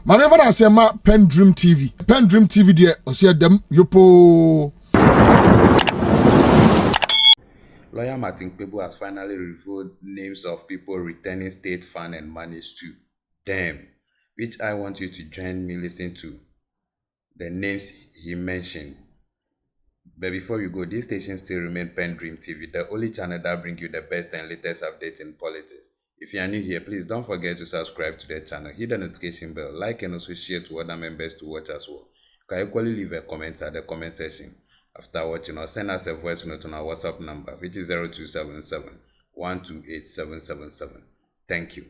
Mane fa na se ma PENDREAM TV. PENDREAM TV de o se dem yopo. Lawyer Martin Kpebu has finally revealed names of people returning state fund and monies to them, which I want you to join me listen to the names he mentioned. But before we go, this station still remains PENDREAM TV, the only channel that brings you the best and latest updates in politics. If you are new here, please don't forget to subscribe to the channel, hit the notification bell, like and also share to other members to watch as well. You can equally leave a comment at the comment section after watching, or send us a voice note on our WhatsApp number, which is 0277 128 777. Thank you.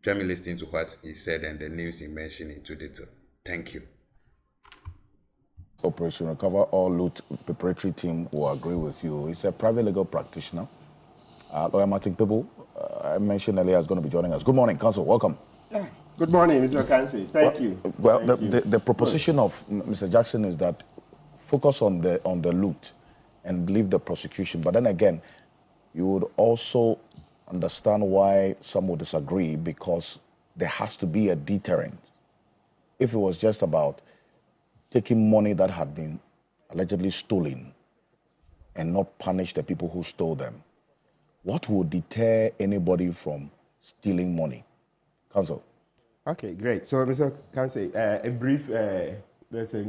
Join me listening to what he said and the names he mentioned into detail. Thank you. Operation Recover All Loot preparatory team will agree with you. He's a private legal practitioner. Lawyer Martin Kpebu, I mentioned earlier, is going to be joining us. Good morning, Counsel. Welcome. Yeah. Good morning, Mr. Kansi. Thank you. Well, the proposition of Mr. Jackson is that focus on the loot and leave the prosecution. But then again, you would also understand why some would disagree, because there has to be a deterrent. If it was just about taking money that had been allegedly stolen and not punish the people who stole them, what would deter anybody from stealing money? Counsel. Okay, great. So, Mr. Kansi, a brief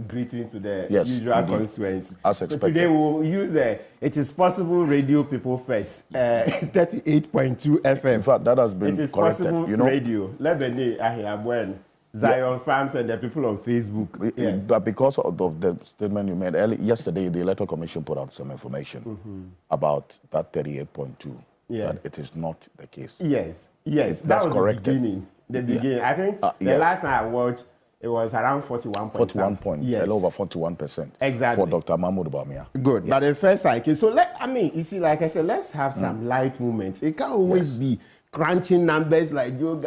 greetings to the usual constituents. As expected. So today we'll use It Is Possible radio people first, 38.2 FM. In fact, that has been It Is corrected. Possible radio. Lebene Ahiabwen, Zion Farms and the people on Facebook. Yes. But because of the statement you made yesterday, the Electoral Commission put out some information about that 38.2. Yeah. That it is not the case. Yes. That's correct. The beginning. I think the last time I watched, it was around 41 point. Yes. Over 41%. Exactly. For Dr. Mahmoud Bawumia. Good. Yeah. But the first cycle, so you see, like I said, let's have some light movements. It can't always be crunching numbers like Joe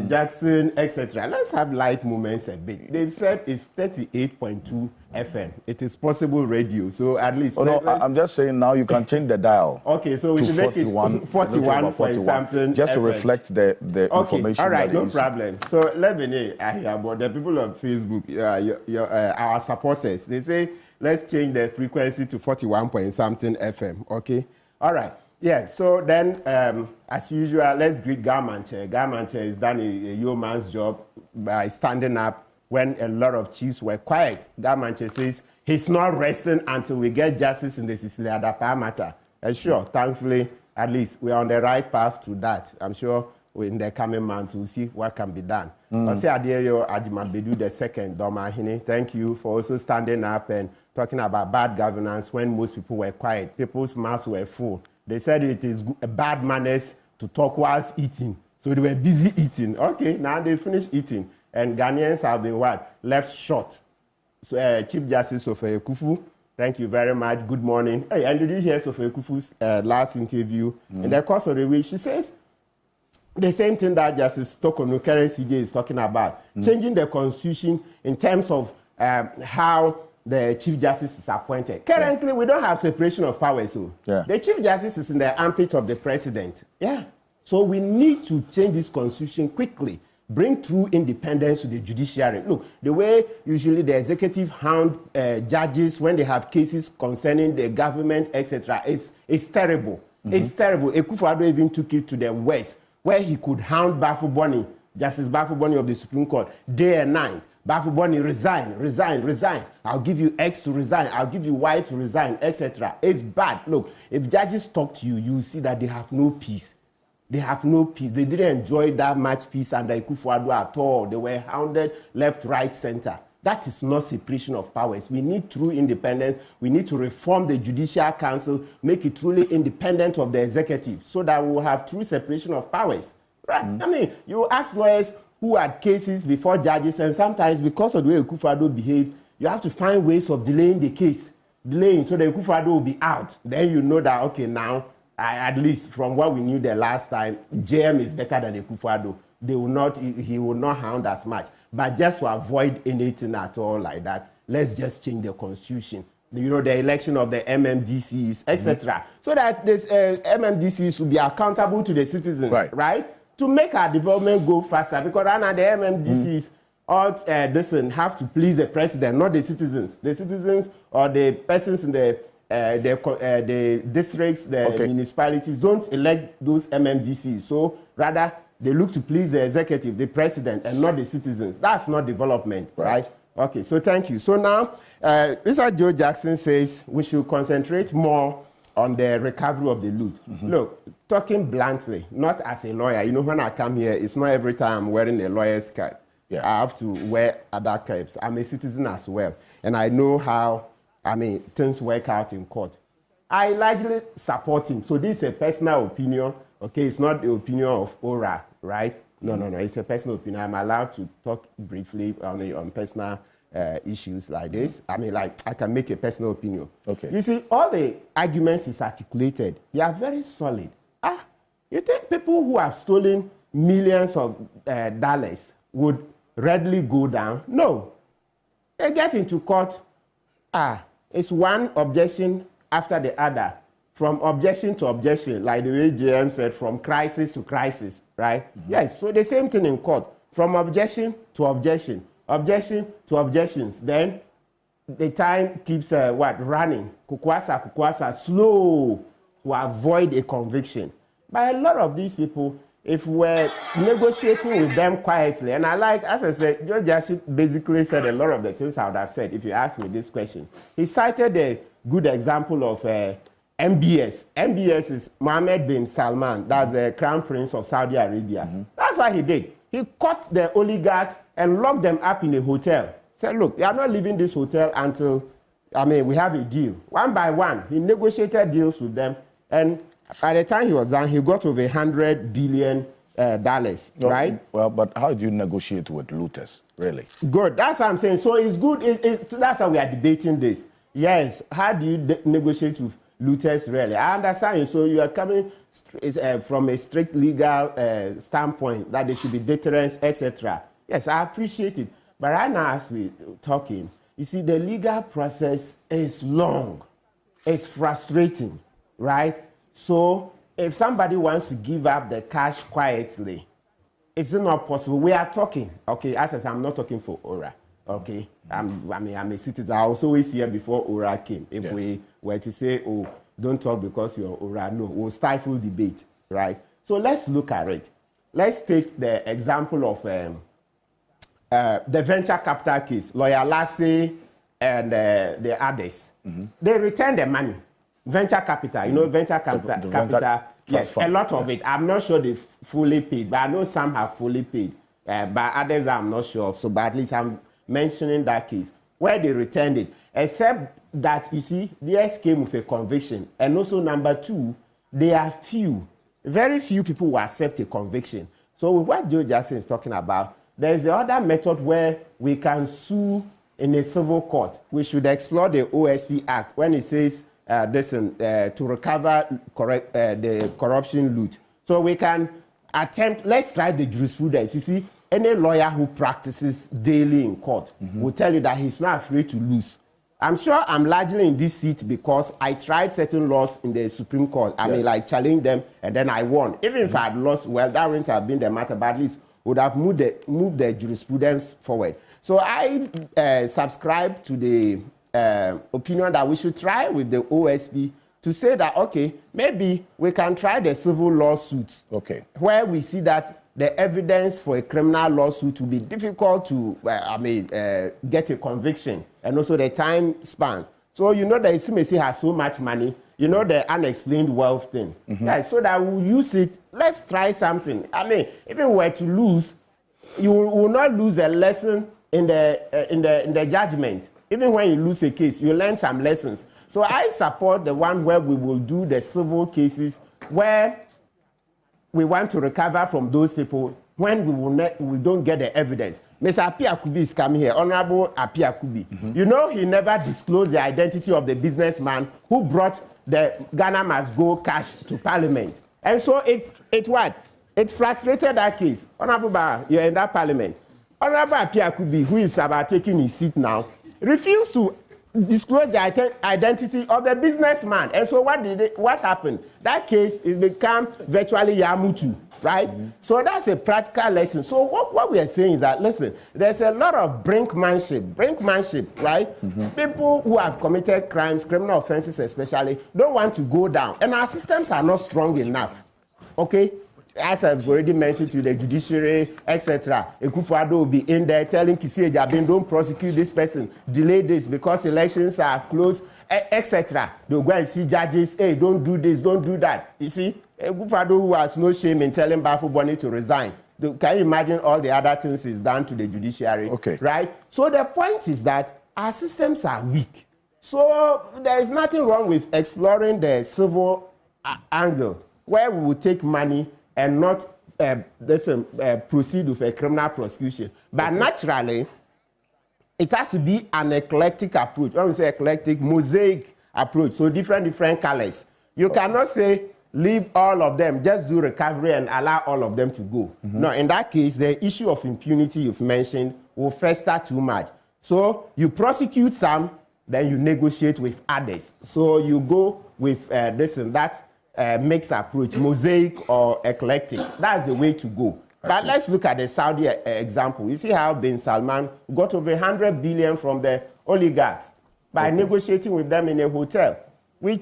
Jackson, etc. Let's have light movements a bit. They've said it's 38.2 FM. It is possible radio. So at least. I'm just saying now you can change the dial. Okay, so we should make it 41 point something. Just to reflect the information. All right, no problem. So let me know about the people on Facebook, our supporters. They say let's change the frequency to 41 point something FM. Okay, all right. Yeah, so then, as usual, let's greet Garmanche. Garmanche has done a yeoman's job by standing up when a lot of chiefs were quiet. Garmanche says he's not resting until we get justice in the Sicily Adapa matter. And sure, thankfully, at least we're on the right path to that. I'm sure in the coming months we'll see what can be done. Ose Adeyo Ajimabedu II, Domahine, thank you for also standing up and talking about bad governance when most people were quiet. People's mouths were full. They said it is bad manners to talk whilst eating. So they were busy eating. Okay, now they finished eating. And Ghanaians have been what? Left short. So Chief Justice Sofie Kufu, thank you very much. Good morning. Hey, and did you hear Sofie Kufu's last interview? In the course of the week, she says the same thing that Justice Tokono Kere CJ is talking about. Changing the constitution in terms of how the Chief Justice is appointed. Currently, we don't have separation of powers. So the Chief Justice is in the armpit of the President. Yeah. So we need to change this constitution quickly. Bring true independence to the judiciary. Look, the way usually the executive hound judges when they have cases concerning the government, etc., it's terrible. It's terrible. Akufo-Addo even took it to the West, where he could hound Bafuboni, Justice Bafuboni of the Supreme Court, day and night. Bafuboni, resign. I'll give you X to resign. I'll give you Y to resign, etc. It's bad. Look, if judges talk to you, you see that they have no peace. They have no peace. They didn't enjoy that much peace under Akufo-Addo at all. They were hounded left, right, center. That is not separation of powers. We need true independence. We need to reform the Judicial Council, make it truly independent of the executive, so that we will have true separation of powers. Right? I mean, you ask lawyers who had cases before judges, and sometimes because of the way Akufo-Addo behaved, you have to find ways of delaying the case. Delaying so that Akufo-Addo will be out. Then you know that, okay, now, at least from what we knew the last time, JM is better than Akufo-Addo. He will not hound as much. But just to avoid anything at all like that, let's just change the constitution. You know, the election of the MMDCs, etc. So that this MMDCs will be accountable to the citizens, right? To make our development go faster. Because right now the MMDCs, all doesn't have to please the president, not the citizens. The citizens or the persons in the districts, the municipalities don't elect those MMDCs. So rather, they look to please the executive, the president, and not the citizens. That's not development, right? Okay, so thank you. So now, Mr. Joe Jackson says we should concentrate more on the recovery of the loot. Look, talking bluntly, not as a lawyer, you know, when I come here, it's not every time I'm wearing a lawyer's cap. Yeah. I have to wear other caps. I'm a citizen as well, and I know how, things work out in court. I largely support him. So this is a personal opinion, okay? It's not the opinion of ORA, right? No, it's a personal opinion. I'm allowed to talk briefly on personal issues like this. I can make a personal opinion. Okay. You see, all the arguments he's articulated, they are very solid. You think people who have stolen millions of dollars would readily go down? No. They get into court. It's one objection after the other. From objection to objection, like the way JM said, from crisis to crisis, right? Yes, so the same thing in court. From objection to objection, objection to objections. Then the time keeps running. Kukwasa, slow to avoid a conviction. But a lot of these people, if we're negotiating with them quietly, and as I said, Joe Jackson basically said a lot of the things I would have said if you asked me this question. He cited a good example of MBS. MBS is Mohammed bin Salman. That's the Crown Prince of Saudi Arabia. That's what he did. He caught the oligarchs and locked them up in a hotel. Said, look, you are not leaving this hotel until, we have a deal. One by one, he negotiated deals with them. And by the time he was done, he got over $100 billion, right? Well, but how do you negotiate with looters, really? Good. That's what I'm saying. So it's good. That's why we are debating this. Yes. How do you negotiate with looters, really? I understand you. So you are coming from a strict legal standpoint that there should be deterrence, etc. Yes, I appreciate it. But right now, as we're talking, you see, the legal process is long. It's frustrating, right? So if somebody wants to give up the cash quietly, it's not possible. We are talking, okay, as I said, I'm not talking for ORA, okay? I'm a citizen. I was always here before ORA came. If we were to say, oh, don't talk because you're ORA, no, we'll stifle debate, right? So let's look at it. Let's take the example of the venture capital case, Lawyer Lassie and the others. They returned the money. Venture capital, you know, venture capital, yes, a lot of it. I'm not sure they fully paid, but I know some have fully paid. But others I'm not sure of. So, but at least I'm mentioning that case where they returned it. Except that, you see, theirs came with a conviction. And also, number two, there are very few people who accept a conviction. So, with what Joe Jackson is talking about, there's the other method where we can sue in a civil court. We should explore the OSP Act when it says to recover the corruption loot. So we can attempt, let's try the jurisprudence. You see, any lawyer who practices daily in court will tell you that he's not afraid to lose. I'm sure I'm largely in this seat because I tried certain laws in the Supreme Court. I challenged them and then I won. Even if I had lost, well, that wouldn't have been the matter, but at least would have moved the jurisprudence forward. So I subscribe to the opinion that we should try with the OSP to say that, okay, maybe we can try the civil lawsuits. Okay. Where we see that the evidence for a criminal lawsuit will be difficult to, get a conviction, and also the time spans. So you know that CMC has so much money, you know the unexplained wealth thing. Yeah, so that we'll use it. Let's try something. If we were to lose, you will not lose a lesson in the judgment. Even when you lose a case, you learn some lessons. So I support the one where we will do the civil cases where we want to recover from those people when we don't get the evidence. Mr. Kpebu is coming here, Honorable Kpebu. You know he never disclosed the identity of the businessman who brought the Ghana Must Go cash to Parliament. And so it frustrated that case. Honorable Barra, you're in that Parliament. Honorable Kpebu, who is about taking his seat now, refused to disclose the identity of the businessman. And so what happened? That case is become virtually Yamutu. right? So that's a practical lesson. So what we are saying is that, listen, there's a lot of brinkmanship, right? People who have committed crimes, criminal offenses especially, don't want to go down. And our systems are not strong enough, okay? As I've already mentioned to the judiciary, etc. Ekufuado will be in there telling Kisi Ejabin, don't prosecute this person, delay this because elections are close, etc. They'll go and see judges, hey, don't do this, don't do that. You see, Ekufuado, who has no shame in telling Bafo Boni to resign. Can you imagine all the other things he's done to the judiciary? Okay. Right? So the point is that our systems are weak. So there is nothing wrong with exploring the civil angle, where we will take money and not proceed with a criminal prosecution. But naturally, it has to be an eclectic approach. When we say eclectic, mosaic approach, so different colors. You cannot say, leave all of them, just do recovery and allow all of them to go. No, in that case, the issue of impunity you've mentioned will fester too much. So you prosecute some, then you negotiate with others. So you go with this and that mixed approach, mosaic or eclectic. That's the way to go. But let's look at the Saudi example. You see how bin Salman got over 100 billion from the oligarchs by negotiating with them in a hotel. We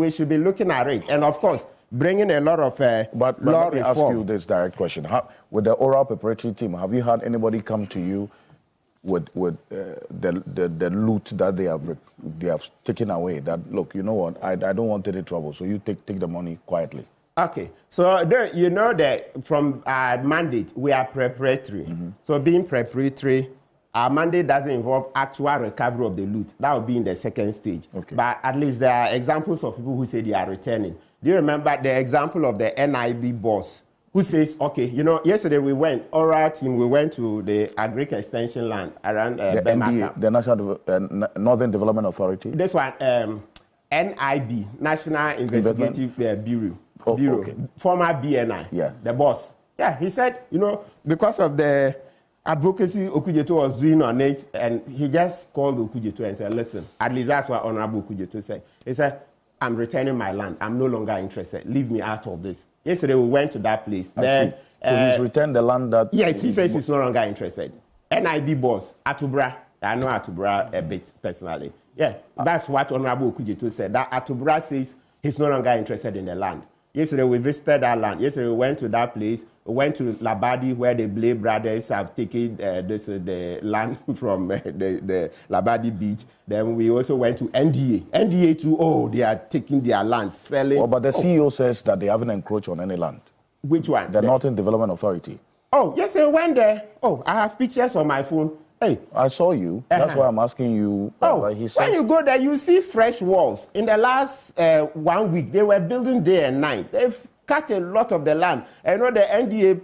should be looking at it. And of course, bringing a lot of but law let me reform. ask you this direct question. With the oral preparatory team, have you had anybody come to you with the loot that they have taken away? That, look, you know what, I don't want any trouble, so you take the money quietly. Okay, so you know that from our mandate, we are preparatory. So being preparatory, our mandate doesn't involve actual recovery of the loot. That will be in the second stage. Okay. But at least there are examples of people who say they are returning. Do you remember the example of the NIB boss who says, okay, you know, yesterday we went to the Agric Extension land around The NDA, the National Northern Development Authority? This one, NIB, National Investigative Bureau. Oh, Bureau. okay. Former BNI, yes. The boss. Yeah, he said, you know, because of the advocacy Okujeto was doing on it, and he just called Okujeto and said, listen, at least that's what Honorable Okujeto said. He said, I'm returning my land. I'm no longer interested. Leave me out of this. Yesterday, we went to that place. Then, so he's returned the land that... Yes, he says he's no longer interested. NIB boss, Atubra. I know Atubra a bit personally. Yeah, that's what Honorable Okujeto said. That Atubra says he's no longer interested in the land. Yesterday, we visited that land. Yesterday, we went to that place. We went to Labadi, where the Plea brothers have taken the land from the Labadi beach. Then we also went to NDA. NDA too, oh, they are taking their land, selling. Oh, but the CEO says that they haven't encroached on any land. Which one? The Northern Development Authority. Oh, yes, I went there. Oh, I have pictures on my phone. Hey. I saw you. That's why I'm asking you. He says, when you go there, you see fresh walls. In the last 1 week, they were building day and night. They've cut a lot of the land. I know the NDA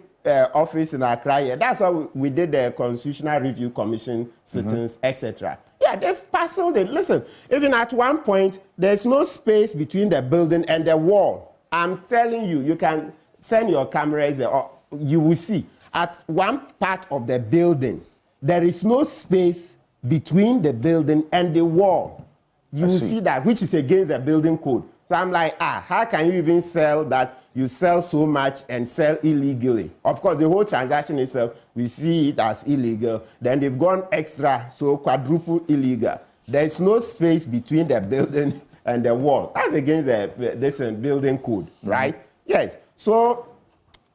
office in Accra here, that's why we did the Constitutional Review Commission sittings, etc. Yeah, they've parceled it. Listen, even at one point, there's no space between the building and the wall. I'm telling you, you can send your cameras there, or you will see. At one part of the building, there is no space between the building and the wall. You will see that, which is against the building code. So I'm like, how can you even sell that? You sell so much and sell illegally. Of course, the whole transaction itself, we see it as illegal. Then they've gone extra, so quadruple illegal. There's no space between the building and the wall. That's against the building code, right? Yes. So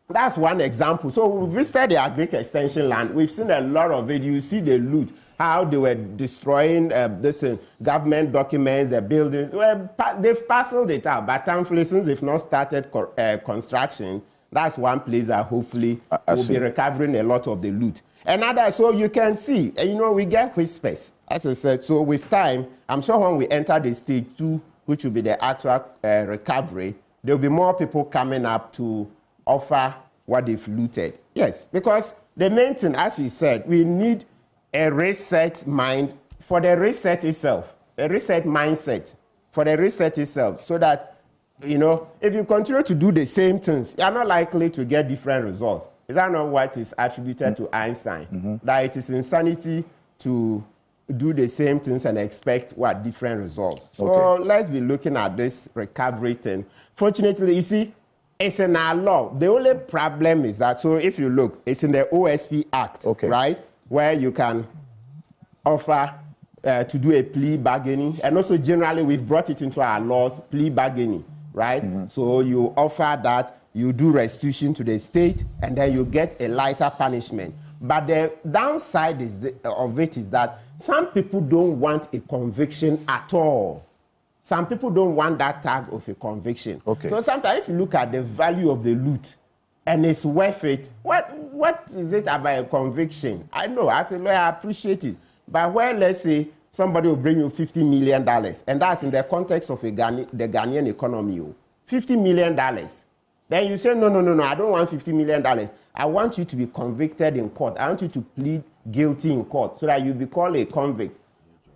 that's one example. So we visited the Agric Extension land. We've seen a lot of it. You see the loot, how they were destroying government documents, the buildings. Well, they've parceled it out. But thankfully, since they've not started construction, that's one place that hopefully will be recovering a lot of the loot. Another, so you can see, you know, we get whispers, as I said. So with time, I'm sure when we enter the stage 2, which will be the actual recovery, there will be more people coming up to offer what they've looted. Yes, because the main thing, as we said, we need a reset mind for the reset itself, a reset mindset for the reset itself, so that, you know, if you continue to do the same things, you are not likely to get different results. Is that not what is attributed to Einstein? That it is insanity to do the same things and expect different results. So let's be looking at this recovery thing. Fortunately, you see, It's in our law. The only problem is that, so if you look, it's in the OSP Act, right? Where you can offer to do a plea bargaining. And also generally we've brought it into our laws, plea bargaining, right? So you offer that, you do restitution to the state, and then you get a lighter punishment. But the downside of it is that some people don't want a conviction at all. Some people don't want that tag of a conviction. So sometimes if you look at the value of the loot and it's worth it, what is it about a conviction? I know, as a lawyer, I appreciate it. But where, let's say, somebody will bring you $50 million, and that's in the context of the Ghanaian economy, $50 million. Then you say, no, I don't want $50 million. I want you to be convicted in court. I want you to plead guilty in court so that you be called a convict.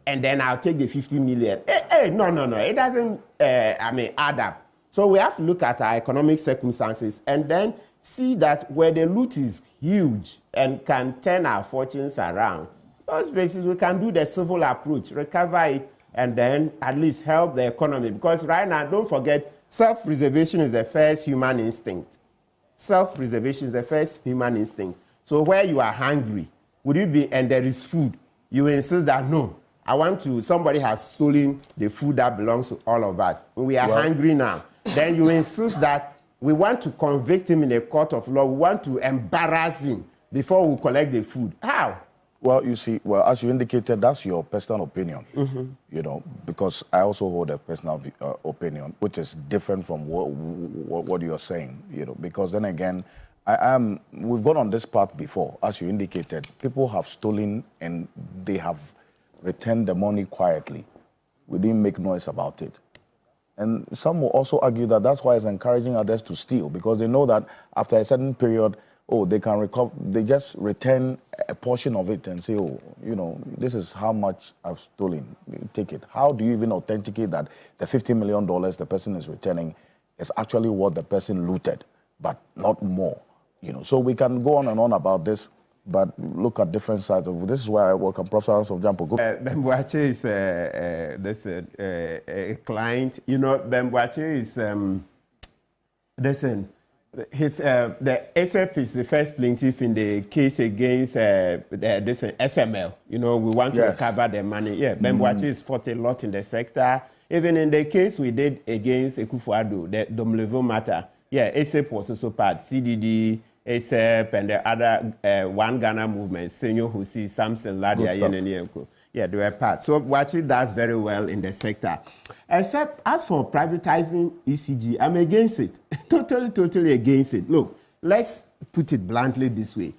And then I'll take the 50 million. No. It doesn't, add up. So we have to look at our economic circumstances and then see that where the loot is huge and can turn our fortunes around, those places we can do the civil approach, recover it, and then at least help the economy. Because right now, don't forget, self-preservation is the first human instinct. Self-preservation is the first human instinct. So where you are hungry, would you be, and there is food, you insist that no, somebody has stolen the food that belongs to all of us. We are hungry now. Then you insist that we want to convict him in a court of law. We want to embarrass him before we collect the food. How? Well, you see, as you indicated, that's your personal opinion, you know, because I also hold a personal opinion, which is different from what you're saying, you know, because then again, we've gone on this path before, as you indicated. People have stolen and they have returned the money quietly. We didn't make noise about it. And some will also argue that that's why it's encouraging others to steal, because they know that after a certain period, they can recover, they just return a portion of it and say, you know, this is how much I've stolen, take it. How do you even authenticate that the $50 million the person is returning is actually what the person looted, but not more, you know? So we can go on and on about this, but look at different sides of this. Is why I welcome Professor Aaron of Jampo. Bembuache is a client. You know, Bembuache is the ASAP is the first plaintiff in the case against SML. You know, we want to recover the money. Yeah, Bembuache has fought a lot in the sector. Even in the case we did against Ekufuado, the Domlevo matter. Yeah, ASAP was also part. CDD, ASAP, and the other One Ghana movement, Senyo Husi, Samson Ladia, Yenenienko. Yeah, they were part. So Wachi does very well in the sector. Except as for privatizing ECG, I'm against it. Totally against it. Look, let's put it bluntly this way.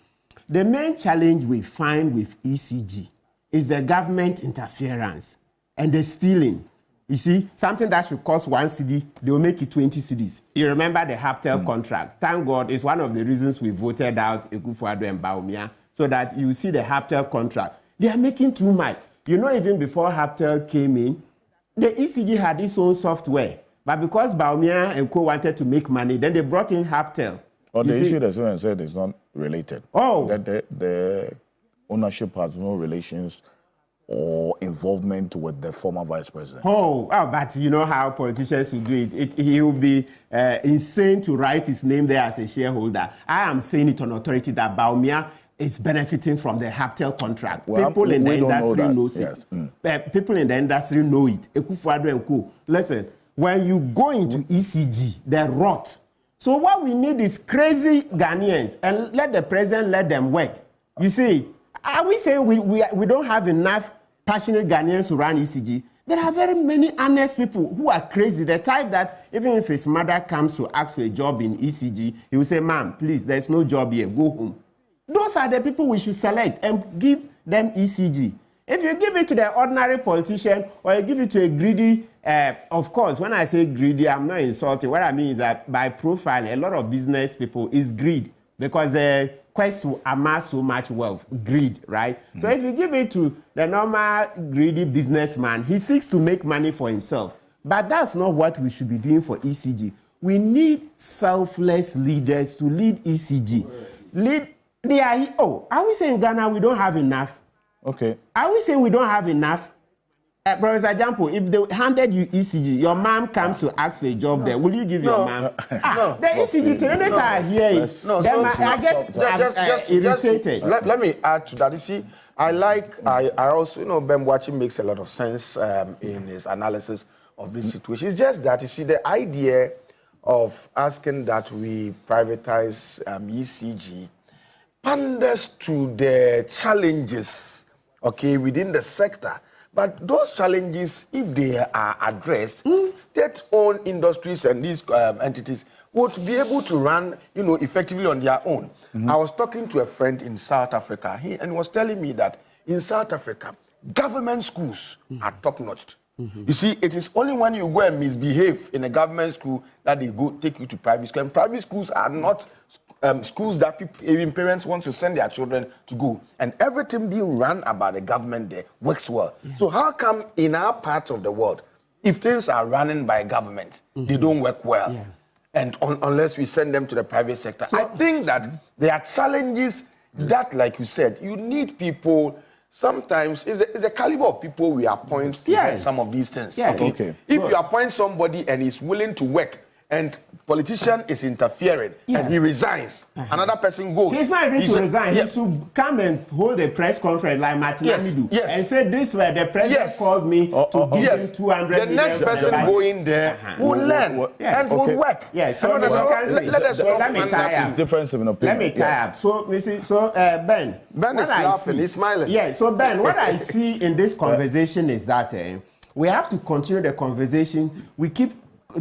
The main challenge we find with ECG is the government interference and the stealing. You see, something that should cost 1 cedi, they will make it 20 cedis. You remember the Haptel contract. Thank God, it's one of the reasons we voted out Ekufuado and Bawumia, so that you see the Haptel contract. They are making too much. You know, even before Haptel came in, the ECG had its own software. But because Bawumia and Co wanted to make money, then they brought in Haptel. Or the issue that someone said is not related. That the ownership has no relations or involvement with the former vice president. But you know how politicians will do it. He will be insane to write his name there as a shareholder. I am saying it on authority that Bawumia is benefiting from the Haptel contract. People in the industry know it. People in the industry know it. Ekufuado and Co. Listen, when you go into ECG, they're rot. So what we need is crazy Ghanaians, and let the president let them work. You see, are we saying we don't have enough passionate Ghanaians who run ECG? There are very many honest people who are crazy. The type that even if his mother comes to ask for a job in ECG, he will say, "Ma'am, please, there's no job here. Go home." Those are the people we should select and give them ECG. If you give it to the ordinary politician or you give it to a greedy, of course, when I say greedy, I'm not insulting. What I mean is that by profile, a lot of business people is greed because the quest to amass so much wealth, greed, right? So if you give it to the normal greedy businessman, he seeks to make money for himself. But that's not what we should be doing for ECG. We need selfless leaders to lead ECG. Are we saying Ghana we don't have enough? Okay. Are we saying we don't have enough? Professor Jampo, if they handed you ECG, your mom comes to ask for a job there, will you give your mom? The ECG trainer here. I get irritated. Let me add to that. You see, I also, Ben Watching makes a lot of sense in his analysis of this situation. It's just that, you see, the idea of asking that we privatize ECG panders to the challenges, okay, within the sector. But those challenges, if they are addressed, state-owned industries and these entities would be able to run, effectively on their own. I was talking to a friend in South Africa, and he was telling me that in South Africa, government schools are top-notch. You see, it is only when you go and misbehave in a government school that they go take you to private school. And private schools are not schools that even parents want to send their children to go. And everything being run about the government there works well. So how come in our part of the world, if things are running by government, they don't work well? And unless we send them to the private sector. So I think that there are challenges that, like you said, you need people. Sometimes it's the caliber of people we appoint in some of these things. If you appoint somebody and he's willing to work, and politician is interfering and he resigns, another person goes. He's not even to resign. He should come and hold a press conference like Martin Amidu and say, this way the president called me to give him 200 million. The next person going there will learn and will work. So let me tie up. Difference in opinion. Let me tie up. So Ben is laughing. He's smiling. So Ben, what I see in this conversation is that we have to continue the conversation. We keep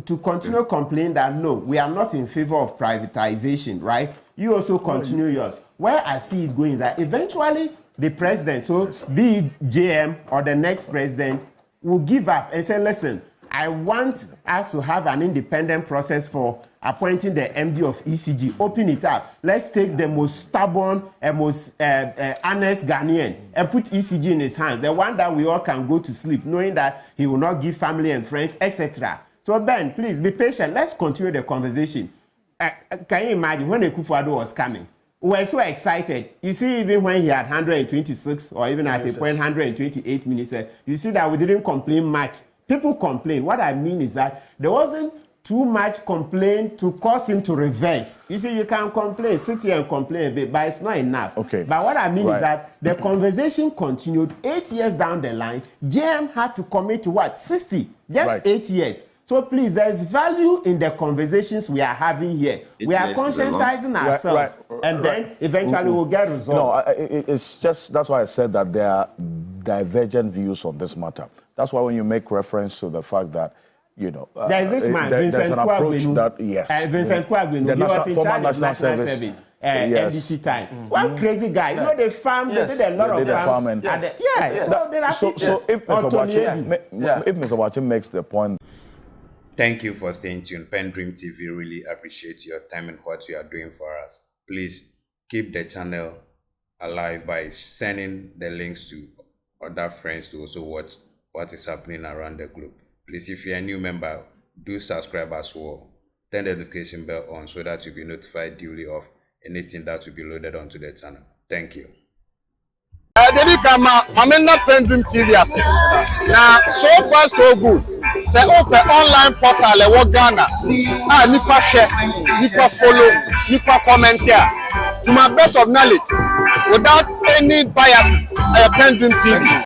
to continue complaining that no, we are not in favor of privatization, right? You also continue yours. Where I see it going is that eventually the president, so be it JM or the next president, will give up and say, listen, I want us to have an independent process for appointing the MD of ECG. Open it up. Let's take the most stubborn and most honest Ghanaian and put ECG in his hands, the one that we all can go to sleep, knowing that he will not give family and friends, etc. So Ben, please be patient. Let's continue the conversation. Can you imagine when Akufo-Addo was coming? We were so excited. You see, even when he had 126 or even at a point 128 minutes, you see that we didn't complain much. People complain. What I mean is that there wasn't too much complaint to cause him to reverse. You see, you can complain, sit here and complain a bit, but it's not enough. But what I mean is that the conversation continued 8 years down the line. JM had to commit to what? 60. Just 8 years. So please, there's value in the conversations we are having here. We are conscientizing ourselves, and then eventually we'll get results. No, it's just, that's why I said that there are divergent views on this matter. That's why when you make reference to the fact that, there's this man, Vincent Kpebu. Vincent Kpebu, he was in charge of National Service. NDC time. One crazy guy. They farm, they did a lot of farming. So if Mr. Wachi makes the point. Thank you for staying tuned. PENDREAM TV really appreciate your time and what you are doing for us. Please keep the channel alive by sending the links to other friends to also watch what is happening around the globe. Please, if you're a new member, do subscribe as well. Turn the notification bell on so that you'll be notified duly of anything that will be loaded onto the channel. Thank you. PENDREAM TV now, so far so good. Say open online portal e wo Ghana. Nipa share, nipa follow, nipa comment here. To my best of knowledge, without any biases, PENDREAM TV.